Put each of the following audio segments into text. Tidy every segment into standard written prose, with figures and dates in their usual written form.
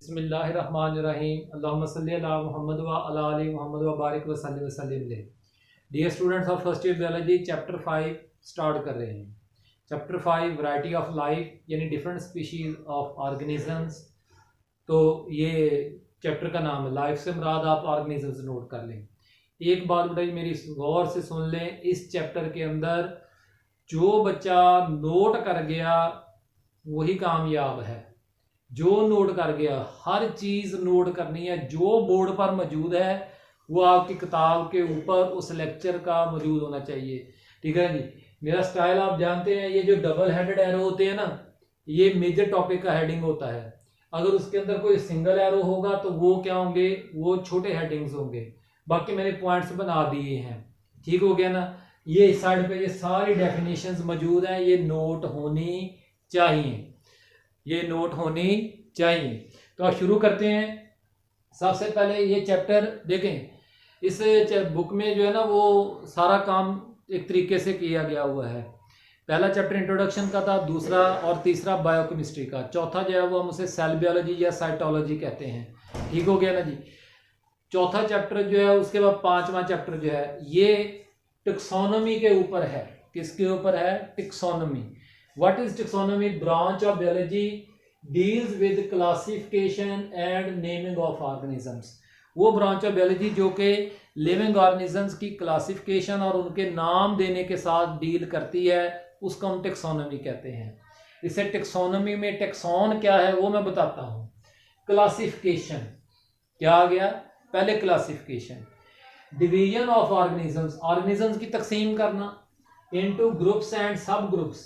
बिस्मिल्लाहिर्रहमानिर्रहीम अल्लाहुम्मा सल्ली अला मुहम्मद व अला आलि मुहम्मद व बारिक व सल्लिम अलैहि। Dear students of first year biology, chapter 5 start कर रहे हैं। चैप्टर 5 वैरायटी ऑफ लाइफ यानी डिफरेंट स्पीशीज ऑफ ऑर्गेनिजम्स। तो ये चैप्टर का नाम है। लाइफ से मुराद आप ऑर्गेनिजम्स नोट कर लें। एक बात बेटा मेरी गौर से सुन लें, इस चैप्टर के अंदर जो बच्चा नोट कर गया वही कामयाब है। जो नोट कर गया, हर चीज नोट करनी है। जो बोर्ड पर मौजूद है वो आपकी किताब के ऊपर उस लेक्चर का मौजूद होना चाहिए। ठीक है जी। मेरा स्टाइल आप जानते हैं, ये जो डबल हेडेड एरो होते हैं ना, ये मेजर टॉपिक का हेडिंग होता है। अगर उसके अंदर कोई सिंगल एरो होगा तो वो क्या होंगे, वो छोटे हेडिंग्स होंगे। बाकी मैंने पॉइंट्स बना दिए हैं। ठीक हो गया ना। ये इस साइड पे ये सारी डेफिनेशंस मौजूद हैं, ये नोट होनी चाहिए, ये नोट होनी चाहिए। तो आप शुरू करते हैं। सबसे पहले ये चैप्टर देखें। इस बुक में जो है ना वो सारा काम एक तरीके से किया गया हुआ है। पहला चैप्टर इंट्रोडक्शन का था, दूसरा और तीसरा बायोकेमिस्ट्री का, चौथा जो है वो हम उसे सेल बायोलॉजी या साइटोलॉजी कहते हैं। ठीक हो गया ना जी। चौथा चैप्टर जो है, उसके बाद पांचवा चैप्टर जो है ये टैक्सोनॉमी के ऊपर है। किसके ऊपर है? Taxonomy. What is taxonomy? Branch of biology deals with classification and naming of organisms. वो ब्रांच ऑफ बायोलॉजी जो कि लिविंग ऑर्गेनिजम्स की क्लासिफिकेशन और उनके नाम देने के साथ डील करती है, उसको हम टैक्सोनॉमी कहते हैं। इसे टैक्सोनॉमी में टैक्सॉन क्या है वो मैं बताता हूं। क्लासिफिकेशन क्या आ गया? पहले classification, division of organisms, organisms की तकसीम करना इनटू ग्रुप्स एंड सब ग्रुप्स,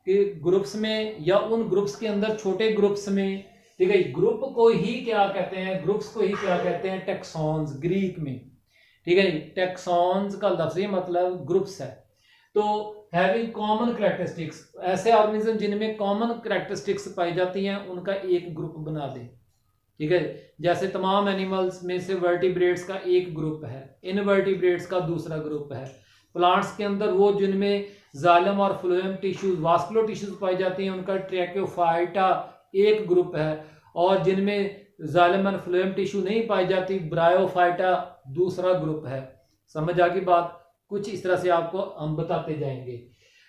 कि ग्रुप्स में या उन ग्रुप्स के अंदर छोटे ग्रुप्स में। ठीक है, ग्रुप को ही क्या कहते हैं? ग्रुप्स को ही क्या कहते हैं? टैक्सॉन्स, ग्रीक में। ठीक है, टैक्सॉन्स का लफ्जी मतलब ग्रुप्स है। तो हैविंग कॉमन कैरेक्टरिस्टिक्स, ऐसे ऑर्गेनिज्म जिनमें कॉमन कैरेक्टरिस्टिक्स पाई जाती हैं उनका एक ग्रुप बना दें। ठीक है, जैसे तमाम एनिमल्स में से वर्टिब्रेट्स का एक ग्रुप है, इनवर्टिब्रेट्स का दूसरा ग्रुप है। प्लांट्स के अंदर वो जिनमें जाइलम और फ्लोएम टिश्यूज, वास्कुलर टिश्यूज पाई जाती हैं, उनका ट्रैकोफाइटा एक ग्रुप है। और जिनमें जाइलम और फ्लोएम टिश्यू नहीं पाई जाती, ब्रायोफाइटा दूसरा ग्रुप है। समझ आ गई बात? कुछ इस तरह से आपको हम बताते जाएंगे।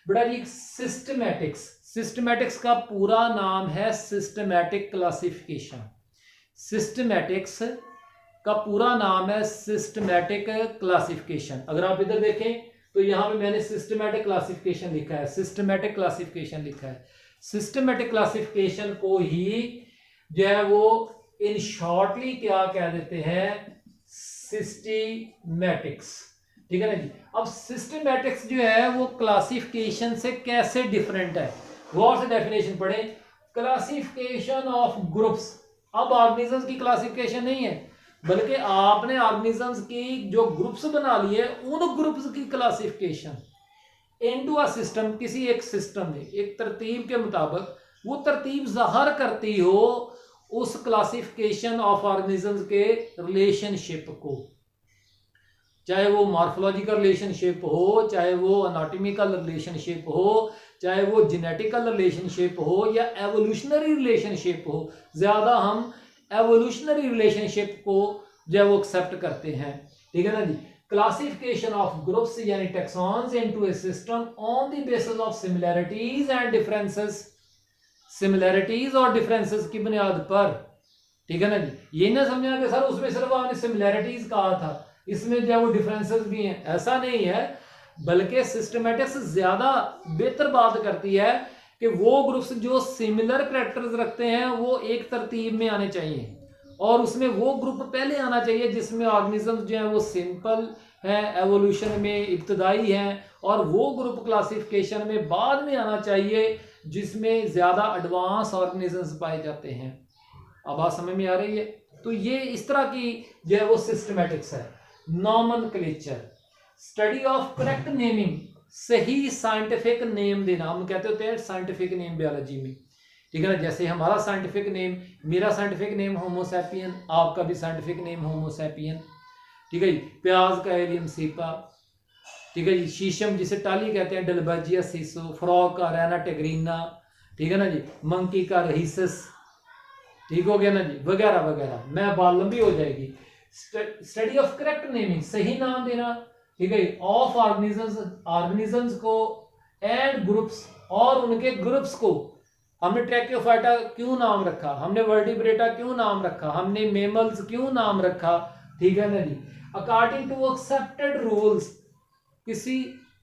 बेटा जी, सिस्टमैटिक्स, सिस्टमैटिक्स का पूरा नाम है सिस्टमैटिक क्लासिफिकेशन। सिस्टमैटिक्स का पूरा नाम है सिस्टमैटिक क्लासिफिकेशन। अगर आप इधर देखें तो यहां पे मैंने सिस्टमैटिक क्लासिफिकेशन लिखा है, सिस्टमैटिक क्लासिफिकेशन लिखा है। सिस्टमैटिक क्लासिफिकेशन को ही जो है वो इन शॉर्टली क्या कह देते हैं? सिस्टमैटिक्स। ठीक है ना जी। अब सिस्टमैटिक्स जो है वो क्लासिफिकेशन से कैसे डिफरेंट है, गौर से डेफिनेशन पढ़े। Classification of groups. अब ऑर्गेनिजम्स की क्लासिफिकेशन नहीं है, बल्कि आपने ऑर्गेनिजम्स की जो ग्रुप्स बना लिए उन ग्रुप्स की क्लासिफिकेशन इनटू अ सिस्टम, किसी एक सिस्टम में एक तरतीब के मुताबिक वो तरतीब ज़ाहिर करती हो उस क्लासिफिकेशन ऑफ ऑर्गेनिजम्स के रिलेशनशिप को। चाहे वो मॉर्फोलॉजिकल रिलेशनशिप हो, चाहे वो अनाटॉमिकल रिलेशनशिप हो, चाहे वो जेनेटिकल रिलेशनशिप हो या एवोल्यूशनरी रिलेशनशिप हो। ज्यादा हम एवोल्यूशनरी रिलेशनशिप को जो है वो एक्सेप्ट करते हैं। ठीक है ना जी। क्लासिफिकेशन ऑफ ग्रुप्स यानी taxons into a system on the basis of similarities and differences, similarities और डिफरेंसेस की बुनियाद पर। ठीक है ना जी। ये ना समझना कि सर उसमें सिर्फ आपने सिमिलैरिटीज कहा था, इसमें जो है वो डिफरेंसेस भी हैं, ऐसा नहीं है। बल्कि सिस्टमैटिक्स ज्यादा बेहतर बात करती है कि वो ग्रुप्स जो सिमिलर कैरेक्टर्स रखते हैं वो एक तरतीब में आने चाहिए, और उसमें वो ग्रुप पहले आना चाहिए जिसमें ऑर्गेनिजम्स जो है वो सिंपल है, एवोल्यूशन में इब्तदाई हैं, और वो ग्रुप क्लासिफिकेशन में बाद में आना चाहिए जिसमें ज्यादा एडवांस ऑर्गेनिजम्स पाए जाते हैं। अब बात समझ में आ रही है? तो ये इस तरह की जो है वो सिस्टमैटिक्स है। Nomenclature, study of correct naming, सही साइंटिफिक नेम देना, हम कहते होते हैं साइंटिफिक नेम बायोलॉजी में। ठीक है ना। जैसे हमारा साइंटिफिक नेम, मेरा साइंटिफिक नेम होमो सैपियन, आपका भी साइंटिफिक नेम होमो सैपियन। ठीक है जी। प्याज का एलियम सीपा। ठीक है जी। शीशम जिसे टाली कहते हैं डलबर्जिया सीसो। फ्रॉग का रैना टेग्रीना। ठीक है ना जी। मंकी का रहीसस। ठीक हो गया ना जी, वगैरह वगैरह, मैं बात लंबी हो जाएगी। स्टडी ऑफ करेक्ट नेमिंग, सही नाम देना, ठीक है, ऑफ ऑर्गेनिजम्स को एंड ग्रुप्स, और उनके ग्रुप्स को। हमने ट्रैकियोफाइटा क्यों नाम रखा, हमने वर्टिब्रेटा क्यों नाम रखा, हमने मेमल्स क्यों नाम रखा, ठीक है ना जी, अकॉर्डिंग टू एक्सेप्टेड रूल्स, किसी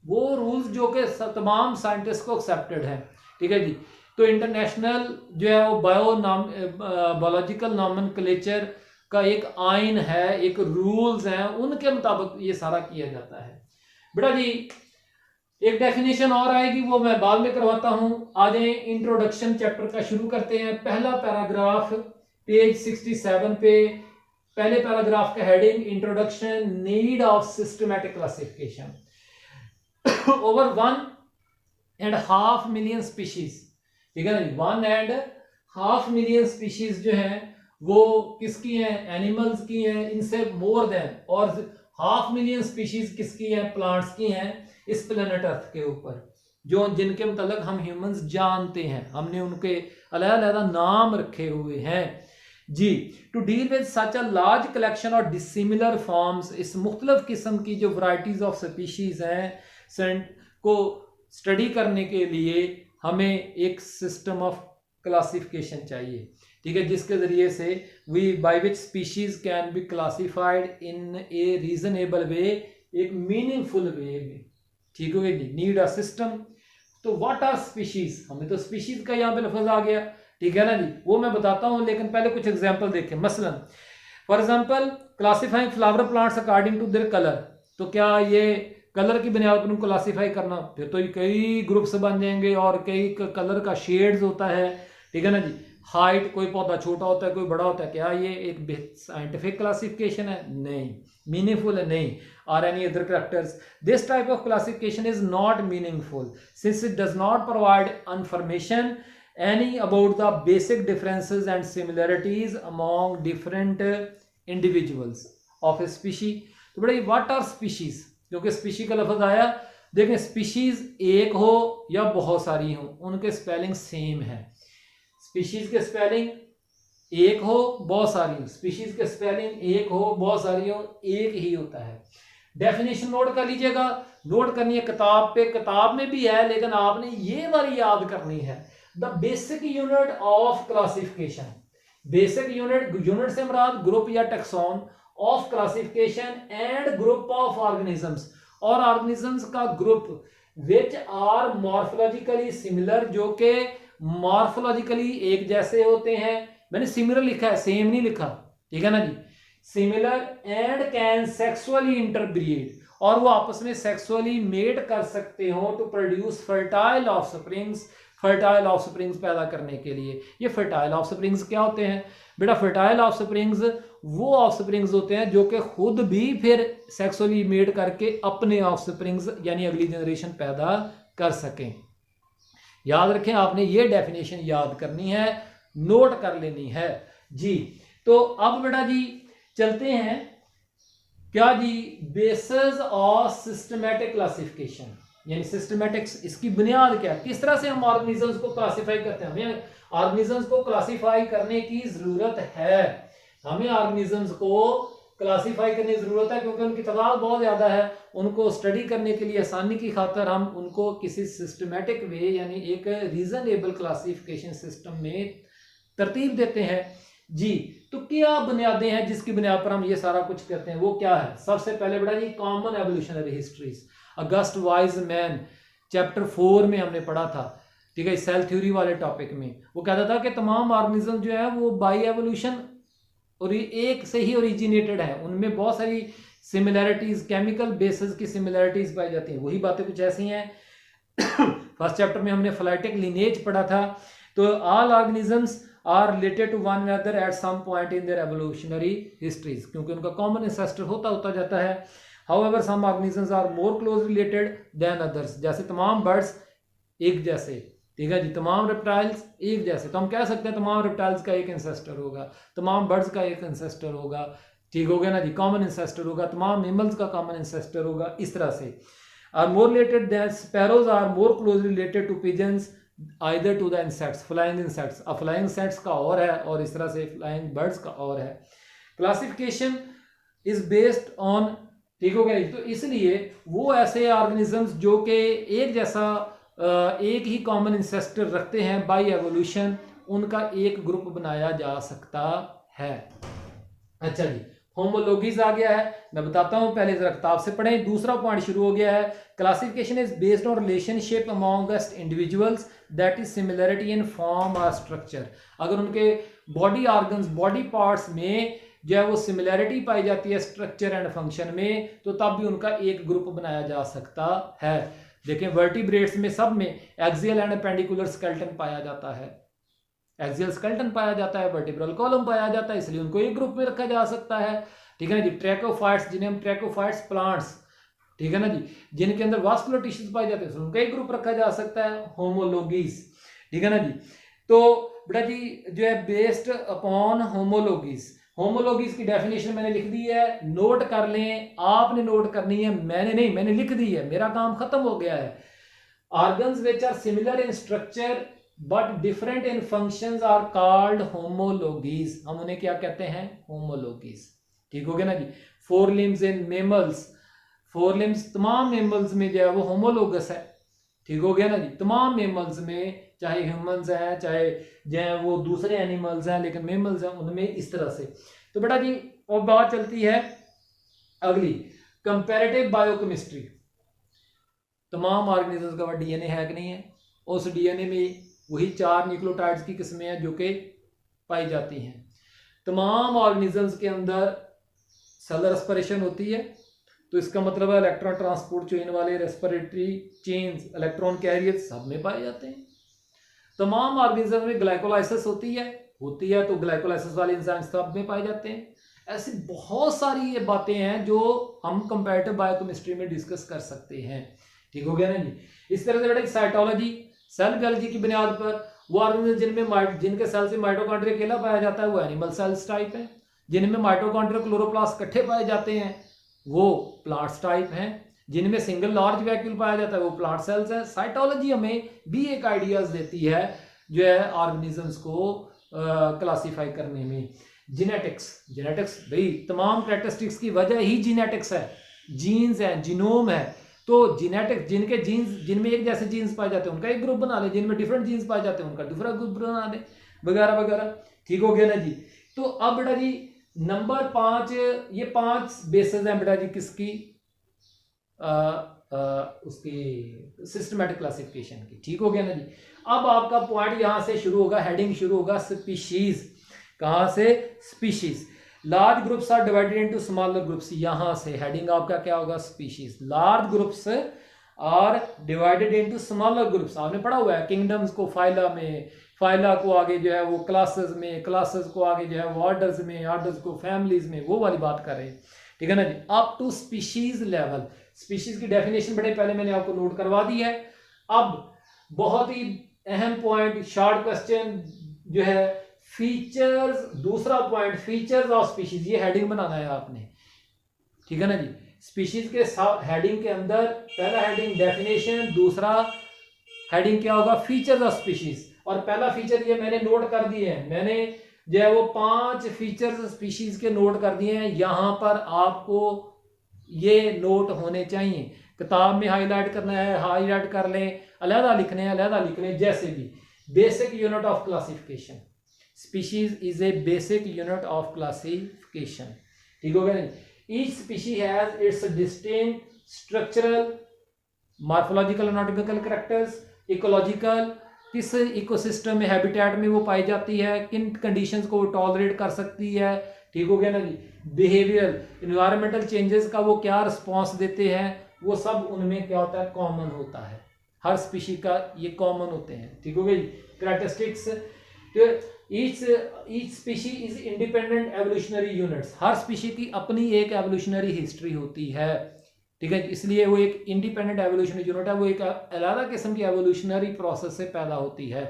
वो रूल्स जो कि तमाम साइंटिस्ट को एक्सेप्टेड है, ठीक है जी। तो इंटरनेशनल जो है वो बायोलॉजिकल नॉमेनक्लेचर का एक आइन है, एक रूल्स हैं, उनके मुताबिक ये सारा किया जाता है। बेटा जी एक डेफिनेशन और आएगी, वो मैं बाद में करवाता हूं। आ जाए इंट्रोडक्शन चैप्टर का शुरू करते हैं। पहला पैराग्राफ पेज 67 पे, पहले पैराग्राफ का heading introduction, need of systematic classification. Over 1.5 million species, ठीक है ना, 1.5 मिलियन स्पीशीज जो है वो किसकी हैं, एनिमल्स की हैं, इनसे मोर देन, और 500 मिलियन स्पीशीज किसकी हैं, प्लांट्स की हैं इस प्लेनेट अर्थ के ऊपर, जो जिनके मतलब हम ह्यूमंस जानते हैं, हमने उनके अलग-अलग नाम रखे हुए हैं जी। To deal with such a large collection of dissimilar forms, इस मुख्तलिफ किस्म की जो वैरायटीज ऑफ स्पीशीज हैं को स्टडी करने के लिए हमें एक सिस्टम ऑफ क्लासिफिकेशन चाहिए, ठीक है, जिसके जरिए से we by which species can be classified in a reasonable way, एक मीनिंगफुल वे में, ठीक हो गया जी। नीड अ सिस्टम, तो व्हाट आर स्पीशीज, हमें तो स्पीशीज का यहाँ पे लफ्ज आ गया, ठीक है ना जी, वो मैं बताता हूँ, लेकिन पहले कुछ एग्जांपल देखें। मसलन for example classifying flower plants according to their colour, तो क्या ये कलर की बुनियाद पर उनको क्लासीफाई करना, फिर तो कई ग्रुप्स बन जाएंगे और कई कलर का शेड्स होता है, ठीक है ना जी। हाइट, कोई पौधा छोटा होता है कोई बड़ा होता है, क्या ये एक साइंटिफिक क्लासिफिकेशन है? नहीं। मीनिंगफुल है? नहीं। Are any other characters? This type of classification is not meaningful since it does not provide information any about the basic differences and similarities among different individuals of a species। तो बड़े what are species, क्योंकि species का लफ्ज आया, देखें species एक हो या बहुत सारी हो, उनके स्पेलिंग सेम है। स्पीशीज के स्पेलिंग एक हो बहुत सारी हो, स्पीशीज के स्पेलिंग एक हो बहुत सारी हो, एक ही होता है। डेफिनेशन नोट कर लीजिएगा, नोट करनी है किताब पे, किताब में भी है, लेकिन आपने ये वाली याद करनी है। The basic unit of classification, basic unit से मुराद ग्रुप या taxon, of classification and group of organisms, और ऑर्गेनिजम्स का group which are morphologically similar, जो के मॉर्फोलॉजिकली एक जैसे होते हैं। मैंने सिमिलर लिखा है, सेम नहीं लिखा, ठीक है ना जी। Similar and can sexually interbreed, और वो आपस में सेक्सुअली मेट कर सकते हो to produce fertile offsprings, fertile offsprings पैदा करने के लिए। ये फर्टाइल ऑफस्प्रिंग्स क्या होते हैं बेटा? फर्टाइल ऑफस्प्रिंग्स वो ऑफस्प्रिंग्स होते हैं जो कि खुद भी फिर सेक्सुअली मेट करके अपने ऑफस्प्रिंग्स यानी अगली जनरेशन पैदा कर सकें। याद रखें, आपने ये डेफिनेशन याद करनी है, नोट कर लेनी है जी। तो अब बेटा जी चलते हैं क्या जी, बेसिस ऑफ सिस्टमैटिक क्लासिफिकेशन, यानी सिस्टमैटिक्स, इसकी बुनियाद क्या है, किस तरह से हम ऑर्गेनिजम्स को क्लासिफाई करते हैं। हमें ऑर्गेनिजम्स को क्लासिफाई करने की जरूरत है, हमें ऑर्गेनिजम्स को क्लासिफाई करने की जरूरत है, क्योंकि उनकी तादाद बहुत ज्यादा है। उनको स्टडी करने के लिए आसानी की खातर हम उनको किसी सिस्टमैटिक वे यानी एक रीजनेबल क्लासिफिकेशन सिस्टम में तरतीब देते हैं जी। तो क्या बुनियादें हैं जिसकी बुनियाद पर हम ये सारा कुछ करते हैं, वो क्या है? सबसे पहले बेटा जी common evolutionary histories, August Weismann chapter 4 में हमने पढ़ा था, ठीक है, सेल थ्योरी वाले टॉपिक में। वो कहता था कि तमाम ऑर्गेनिज्म जो है वो बाई एवोल्यूशन और एक से ही ओरिजिनेटेड है, उनमें बहुत सारी सिमिलैरिटीज, केमिकल बेसिस की सिमिलैरिटीज पाई जाती हैं। वही बातें कुछ ऐसी हैं। फर्स्ट चैप्टर में हमने फ्लाइटिक लिनेज पढ़ा था। तो all organisms are related to one another at some point in their evolutionary histories, क्योंकि उनका कॉमन एंसेस्टर होता जाता है। However some organisms are more close related than others, जैसे तमाम बर्ड्स एक जैसे, ठीक है जी, तमाम रेप्टाइल्स एक जैसे, तो हम कह सकते हैं तमाम रेप्टाइल्स का एक एंसेस्टर होगा, तमाम बर्ड्स का एक एंसेस्टर होगा, ठीक हो गया ना जी, कॉमन एंसेस्टर होगा, तमाम मेमल्स का कॉमन एंसेस्टर होगा, इस तरह से। Are more related than sparrows are more close related to pigeons either to the insects, flying insects, flying insects का और है और इस तरह से फ्लाइंग बर्ड्स का और है। क्लासिफिकेशन इज बेस्ड ऑन, ठीक हो गया। तो इसलिए वो ऐसे ऑर्गेनिजम्स जो कि एक जैसा एक ही कॉमन इंसेस्टर रखते हैं बाय एवोल्यूशन, उनका एक ग्रुप बनाया जा सकता है। अच्छा जी, होमोलॉजीज आ गया है, मैं बताता हूं, पहले जरा किताब से पढ़ें। दूसरा पॉइंट शुरू हो गया है, classification is based on relationship amongst individuals that is similarity in form और स्ट्रक्चर। अगर उनके बॉडी ऑर्गन्स, बॉडी पार्ट्स में जो है वो सिमिलैरिटी पाई जाती है स्ट्रक्चर एंड फंक्शन में, तो तब भी उनका एक ग्रुप बनाया जा सकता है। देखें, वर्टिब्रेट्स में सब में एक्सियल एंड पेंडिकुलर स्केलेटन पाया जाता है, एक्सियल स्केलेटन पाया जाता है, वर्टिब्रल कॉलम पाया जाता है, इसलिए उनको एक ग्रुप में रखा जा सकता है। ठीक है ना जी। ट्रैकोफाइट्स, जिन्हें हम ट्रैकोफाइट्स प्लांट्स, ठीक है ना जी, जिनके अंदर वास्कुलर टिश्यूज पाए जाते हैं, उनका एक ग्रुप रखा जा सकता है, होमोलॉजीज। ठीक है ना जी। तो बेटा जी जो है बेस्ड अपॉन होमोलॉजीज, होमोलॉजीज की डेफिनेशन मैंने लिख दी है, नोट कर लें, आपने नोट करनी है, मैंने नहीं, मैंने लिख दी है, मेरा काम खत्म हो गया है। Organs which are similar in structure but different in functions are called homologies. हम उन्हें क्या कहते हैं? होमोलॉजीज। ठीक हो गया ना जी। Four limbs in mammals, four limbs तमाम मेमल्स में जो है वो होमोलोगस है। ठीक हो गया ना जी। तमाम मेमल्स में, चाहे ह्यूमंस हैं चाहे जो है वो दूसरे एनिमल्स हैं, लेकिन मेमल्स हैं उनमें इस तरह से। तो बेटा जी और बात चलती है अगली, कंपैरेटिव बायोकेमिस्ट्री। तमाम ऑर्गेनिजम्स का डीएनए है कि नहीं है, उस डीएनए में वही 4 न्यूक्लियोटाइड्स की किस्में हैं जो कि पाई जाती हैं। तमाम ऑर्गेनिजम्स के अंदर सेल रेस्पिरेशन होती है, तो इसका मतलब है इलेक्ट्रॉन ट्रांसपोर्ट चेन वाले रेस्पिरेटरी चेन्स, इलेक्ट्रॉन कैरियर्स सब में पाए जाते हैं। तमाम ऑर्गेनिज्म में ग्लाइकोलाइसिस होती है तो ग्लाइकोलाइसिस वाले एंजाइम सब में पाए जाते हैं। ऐसी बहुत सारी ये बातें हैं जो हम कंपैरेटिव बायोकेमिस्ट्री में डिस्कस कर सकते हैं। ठीक हो गया ना जी। इस तरह से बेटा साइटोलॉजी, सेल बायोलॉजी की बुनियाद पर वो ऑर्गेनिज्म जिनके सेल से माइटोकॉन्ड्रिया अकेला पाया जाता है वो एनिमल सेल्स टाइप है, जिनमें माइटोकॉन्ड्रिया क्लोरोप्लास्ट इकट्ठे पाए जाते हैं वो प्लांट्स टाइप हैं, जिनमें सिंगल लार्ज वैक्यूल पाया जाता है वो प्लांट सेल्स हैं। साइटोलॉजी हमें भी एक आइडियाज देती है जो है ऑर्गेनिजम्स को क्लासीफाई करने में। जेनेटिक्स भाई तमाम कैरेक्टरिस्टिक्स की वजह ही जीनेटिक्स है, जीन्स है, जीनोम है। तो जीनेटिक्स, जिनके जीन्स, जिनमें एक जैसे जीन्स पाए जाते हैं उनका एक ग्रुप बना ले, जिनमें डिफरेंट जीन्स पाए जाते हैं उनका दूसरा ग्रुप बना दे, वगैरह वगैरह। ठीक हो गया ना जी। तो अब बेटा जी नंबर 5, ये 5 बेसिस हैं बेटा जी किसकी, उसकी सिस्टमैटिक क्लासिफिकेशन की। ठीक हो गया ना जी। अब आपका पॉइंट यहां से शुरू होगा, हेडिंग शुरू होगा स्पीशीज। कहां से? Species. Large groups are divided into smaller groups, यहां से हेडिंग आपका क्या होगा? Species. Large groups are divided into smaller groups, आपने पढ़ा हुआ है किंगडम्स को फाइला में, फाइला को आगे जो है वो क्लासेस में, क्लासेस को आगे जो है वो ऑर्डर्स में, ऑर्डर्स को फैमिलीज में, वो वाली बात कर रहे हैं। ठीक है ना जी। Up to species level. Species की डेफिनेशन बड़े पहले मैंने आपको नोट करवा दी है। अब बहुत ही अहम पॉइंट, शॉर्ट क्वेश्चन जो है, फीचर्स। दूसरा पॉइंट फीचर्स ऑफ स्पीशीज, ये हेडिंग बनाना है आपने। ठीक है ना जी। स्पीशीज के हेडिंग के अंदर पहला हेडिंग डेफिनेशन, दूसरा हेडिंग क्या होगा? Features of species. और पहला फीचर ये मैंने नोट कर दिए हैं, मैंने जो है वो 5 फीचर्स स्पीशीज के नोट कर दिए हैं। यहां पर आपको ये नोट होने चाहिए, किताब में हाईलाइट करना है हाईलाइट कर लें, अलहदा लिखने हैं अलहदा लिख लें, जैसे भी। Basic unit of classification, species is a basic unit of classification. ठीक हो गया? Each species has its distinct structural, morphological, anatomical characters, ecological, किस इकोसिस्टम में, हैबिटेट में वो पाई जाती है, किन कंडीशंस को वो टॉलरेट कर सकती है। ठीक हो गया ना जी। बिहेवियर, इन्वायरमेंटल चेंजेस का वो क्या रिस्पॉन्स देते हैं, वो सब उनमें क्या होता है? कॉमन होता है, हर स्पीशी का ये कॉमन होते हैं। ठीक हो गई? Characteristics, each species is independent evolutionary units, her species की अपनी एक एवोल्यूशनरी हिस्ट्री होती है। ठीक है, इसलिए वो एक इंडिपेंडेंट एवोल्यूशनरी यूनिट है, वो एक अलग किस्म की एवोल्यूशनरी प्रोसेस से पैदा होती है।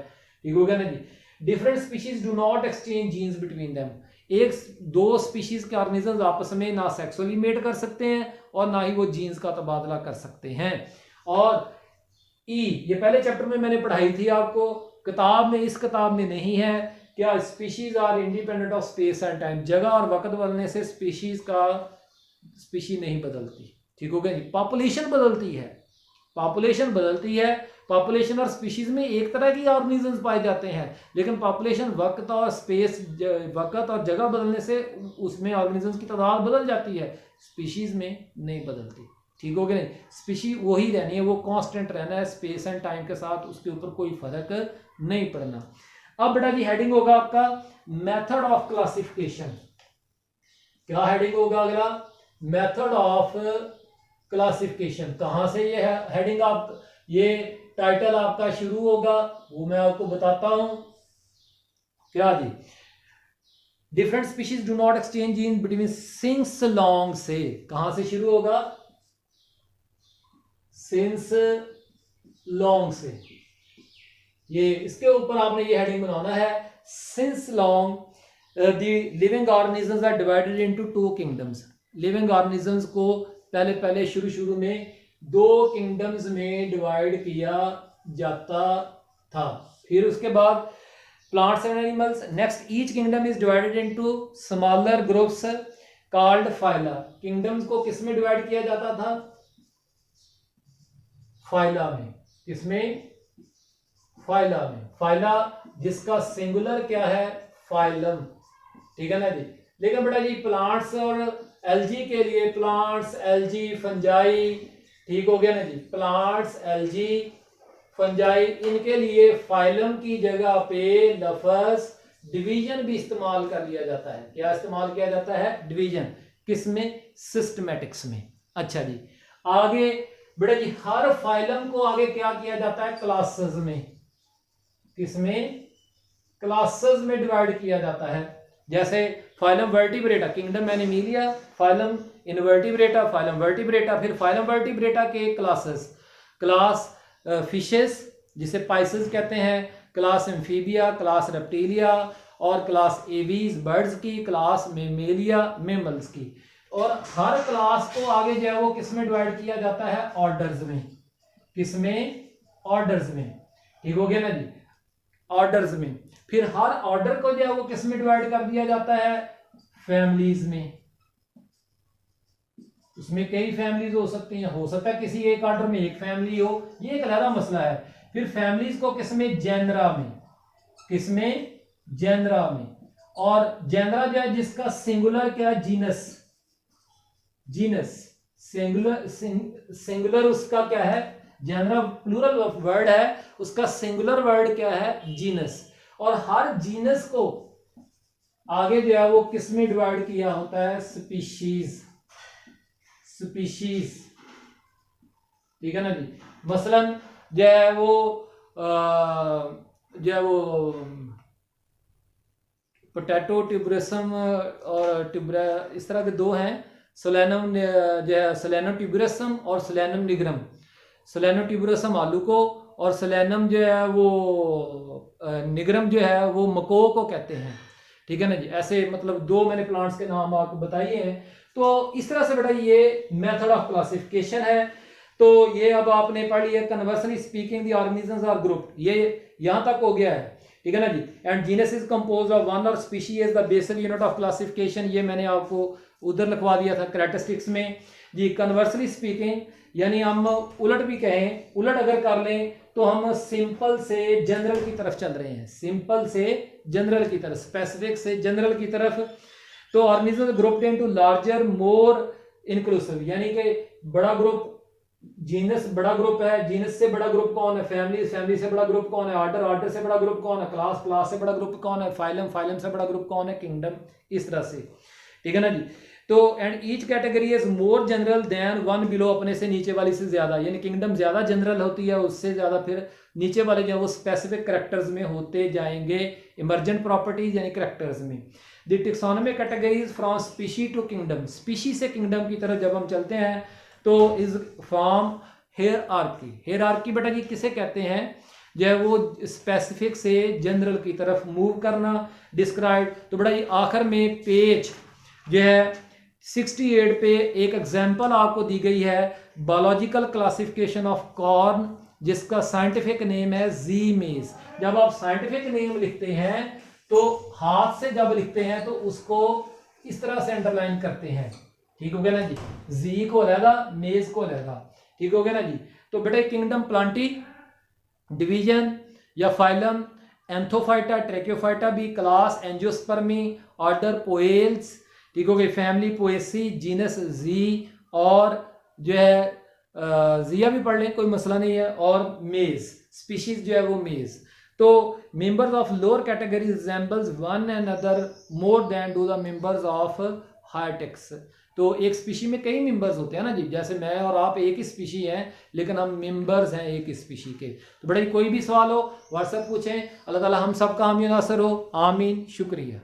ठीक हो गया ना जी। Different species do not exchange genes between them, एक दो स्पीशीज के ऑर्गेनिजम्स आपस में ना सेक्सुअली मेट कर सकते हैं और ना ही वो जीन्स का तबादला कर सकते हैं। और ई, ये पहले चैप्टर में मैंने पढ़ाई थी आपको, किताब में, इस किताब में नहीं है। क्या? Species are independent of space and time, जगह और वक्त बदलने से स्पीशीज नहीं बदलती। ठीक हो गया जी। पॉपुलेशन बदलती है, पॉपुलेशन बदलती है। पॉपुलेशन और स्पीशीज में एक तरह की ऑर्गेनिजम्स पाए जाते हैं, लेकिन पॉपुलेशन वक्त और स्पेस, वक्त और जगह बदलने से उसमें ऑर्गेनिजम्स की तादाद बदल जाती है, स्पीशीज में नहीं बदलती। ठीक हो गया। स्पीशी वही रहनी है, वो कांस्टेंट रहना है स्पेस एंड टाइम के साथ, उसके ऊपर कोई फर्क नहीं पड़ना। अब बेटा जी हेडिंग होगा आपका मेथड ऑफ क्लासिफिकेशन। क्या हेडिंग होगा अगला? Method of classification. कहां से ये हेडिंग, आप ये टाइटल आपका शुरू होगा, वो मैं आपको बताता हूं। क्या जी? Different species do not exchange gene between since long से, कहां से शुरू होगा? सिंस लॉन्ग से। ये इसके ऊपर आपने ये हेडिंग बनाना है, since long the living organisms are divided into two kingdoms. Living organisms को पहले शुरू में दो किंगडम्स में डिवाइड किया जाता था। फिर उसके बाद plants and animals, next each kingdom is divided into smaller groups called phyla. Kingdoms को किस में डिवाइड किया जाता था? फाइला में। किसमें? फाइला में। फाइला जिसका सिंगुलर क्या है? फाइलम। ठीक है ना जी। लेकिन बेटा जी प्लांट्स और एल्जी के लिए, प्लांट्स, एल्जी, फंजाई, ठीक हो गया ना जी, प्लांट्स, एल्जी, फंजाई, इनके लिए फाइलम की जगह पे लफ्ज डिवीजन भी इस्तेमाल कर लिया जाता है। क्या इस्तेमाल किया जाता है? डिवीजन। किसमें? सिस्टमैटिक्स में। अच्छा जी, आगे बेटा जी हर फाइलम को आगे क्या किया जाता है? क्लासेस में। किसमें? क्लासेस में डिवाइड किया जाता है। जैसे phylum Vertebrata, kingdom Animalia, phylum Invertebrata, phylum Vertebrata, फिर फाइलम वर्टिब्रेटा के क्लासेस, क्लास फिशेस जिसे पाइसेस कहते हैं, क्लास एम्फीबिया, क्लास रेप्टिलिया, और क्लास एवीज बर्ड्स की, क्लास मेमेलिया मेमल्स की। और हर क्लास को आगे जो है वो किस में डिवाइड किया जाता है? ऑर्डर्स में। किसमें? ऑर्डर्स में। ठीक हो गया ना जी, ऑर्डर्स में। फिर हर ऑर्डर को जो है वो किस में डिवाइड कर दिया जाता है? फैमिलीज में। उसमें कई फैमिलीज हो सकती हैं, हो सकता है किसी एक ऑर्डर में एक फैमिली हो, ये एक अलग मसला है। फिर फैमिलीज को किसमें? जेनरा में। किसमें? जेनरा में। और जेनरा जो है जिसका सिंगुलर क्या? जीनस। जीनस सिंगुलर उसका क्या है? जेनरा प्लूरल वर्ड है, उसका सिंगुलर वर्ड क्या है? जीनस। और हर जीनस को आगे जो है वो किस में डिवाइड किया होता है? स्पीशीज। स्पीशीज। ठीक है ना जी। मसलन जो है वो पोटैटो ट्यूबरसम और ट्यूबरा, इस तरह के दो हैं, सोलेनम जो है सोलेनम ट्यूबरसम और सोलेनम निग्रम। सोलेनम ट्यूबरसम आलू को, और सोलेनम जो है वो निग्रम जो है वो मको को कहते हैं। ठीक है ना जी। ऐसे मतलब दो मैंने प्लांट्स के नाम आपको बताइए हैं। तो इस तरह से बेटा ये मेथड ऑफ क्लासिफिकेशन है। तो ये अब आपने पढ़ लिया, conversely speaking the organisms are group, ये यहां तक हो गया है। ठीक है ना जी। And genus is composed of one or species is the basic unit of classification, ये मैंने आपको उधर लिखवा दिया था कैरेक्टरिस्टिक्स में जी। कन्वर्सली स्पीकिंग यानी हम उलट भी कहें, उलट अगर कर लें तो हम सिंपल से जनरल की तरफ चल रहे हैं, सिंपल से जनरल की तरफ, स्पेसिफिक से जनरल की तरफ। तो organism grouped into larger more inclusive, यानी कि बड़ा ग्रुप, जीनस बड़ा ग्रुप है, जीनस से बड़ा ग्रुप कौन है? फैमिली, फैमिली से बड़ा ग्रुप कौन है? ऑर्डर, ऑर्डर से बड़ा ग्रुप कौन है? क्लास, क्लास से बड़ा ग्रुप कौन है? फाइलम, फाइलम से बड़ा ग्रुप कौन है? किंगडम। इस तरह से। ठीक है ना जी। तो and each category is more general than one below, अपने से नीचे वाली से ज्यादा, यानी किंगडम ज्यादा जनरल होती है, उससे ज्यादा फिर नीचे वाले जो वो स्पेसिफिक कैरेक्टर्स में होते जाएंगे, इमर्जेंट प्रॉपर्टीज यानी कैरेक्टर्स में। The taxonomic categories from species to kingdom, species से किंगडम की तरफ जब हम चलते हैं तो इज फॉर्म हेयरआर्की। हेयरआर्की बेटा जी किसे कहते हैं? जो है वो स्पेसिफिक से जनरल की तरफ मूव करना, डिस्क्राइब। तो बेटा जी आखिर में पेज जो है 68 पे एक एग्जाम्पल आपको दी गई है, बायोलॉजिकल क्लासिफिकेशन ऑफ कॉर्न जिसका साइंटिफिक नेम है जी मेज। जब आप साइंटिफिक नेम लिखते हैं तो हाथ से जब लिखते हैं तो उसको इस तरह से अंडरलाइन करते हैं, ठीक हो गया ना जी। जी को अलहदा, मेज को अलहदा, ठीक हो गया ना जी। तो बेटे किंगडम प्लांटी, डिवीजन या फाइलम एंथोफाइटा, ट्रैकियोफाइटा भी, क्लास एंजियोस्पर्मी, ऑर्डर पोएल्स, ठीक हो गई, फैमिली पोएसी, जीनस जी, और जो है जिया भी पढ़ लें कोई मसला नहीं है, और मेज स्पीशीज जो है वो मेज। तो members of lower category resembles one and other more than do the members of higher taxa. तो एक स्पीशी में कई मेंबर्स होते हैं ना जी, जैसे मैं और आप एक ही स्पीशी हैं लेकिन हम मेंबर्स हैं एक ही स्पीशी के। तो बड़े कोई भी सवाल हो व्हाट्सएप पूछें। अल्लाह ताला हम सब का हामी नासर हो, आमीन, शुक्रिया।